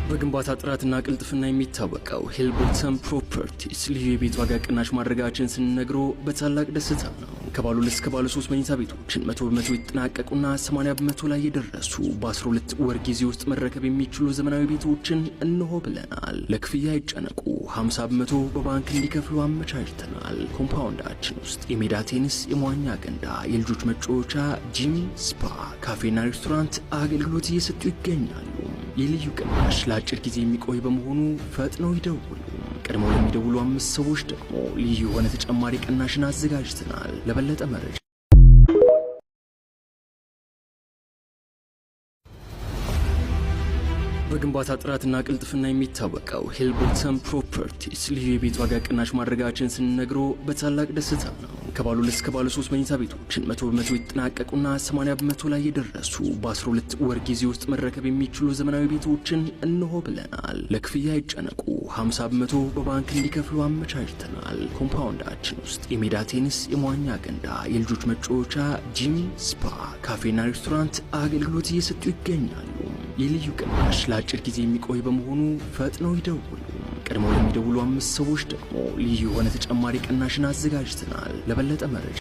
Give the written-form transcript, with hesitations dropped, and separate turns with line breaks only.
በግንባታ ጥራትና ቅልጥፍና የሚታወቀው ሂልበርተን ፕሮፐርቲስ ልዩ የቤት ዋጋ ቅናሽ ማድረጋችን ስንነግሮ በታላቅ ደስታ ነው። ከባለ 2 እስከ ባለ 3 መኝታ ቤቶችን 100% የተጠናቀቁና 80% ላይ የደረሱ በ12 ወር ጊዜ ውስጥ መረከብ የሚችሉ ዘመናዊ ቤቶችን እንሆ ብለናል። ለክፍያ ይጨነቁ፣ 50% በባንክ እንዲከፍሉ አመቻችተናል። ኮምፓውንዳችን ውስጥ የሜዳ ቴኒስ፣ የመዋኛ ገንዳ፣ የልጆች መጫወቻ፣ ጂም፣ ስፓ፣ ካፌና ሬስቶራንት አገልግሎት እየሰጡ ይገኛሉ። የልዩ ቅናሽ ለአጭር ጊዜ የሚቆይ በመሆኑ ፈጥነው ይደውሉ። ቀድመው ለሚደውሉ 5 ሰዎች ደግሞ ልዩ የሆነ ተጨማሪ ቅናሽን አዘጋጅተናል። ለበለጠ መረጃ በግንባታ ጥራትና ቅልጥፍና የሚታወቀው ሂልበርተን ፕሮፐርቲስ ልዩ የቤት ዋጋ ቅናሽ ማድረጋችን ስንነግሮ በታላቅ ደስታ ነው። ከባለ 2 እስከ ባለ 3 መኝታ ቤቶችን 100% የተጠናቀቁና 80% ላይ የደረሱ በ12 ወር ጊዜ ውስጥ መረከብ የሚችሉ ዘመናዊ ቤቶችን እንሆ ብለናል። ለክፍያ ይጨነቁ፣ 50% በባንክ እንዲከፍሉ አመቻችተናል። ኮምፓውንዳችን ውስጥ የሜዳ ቴኒስ፣ የመዋኛ ገንዳ፣ የልጆች መጫወቻ፣ ጂም፣ ስፓ፣ ካፌና ሬስቶራንት አገልግሎት እየሰጡ ይገኛሉ። የልዩ ቅናሽ ለአጭር ጊዜ የሚቆይ በመሆኑ ፈጥነው ይደውሉ። ቀድመው ለሚደውሉ 5 ሰዎች ደግሞ ልዩ የሆነ ተጨማሪ ቅናሽን አዘጋጅተናል። ለበለጠ መረጃ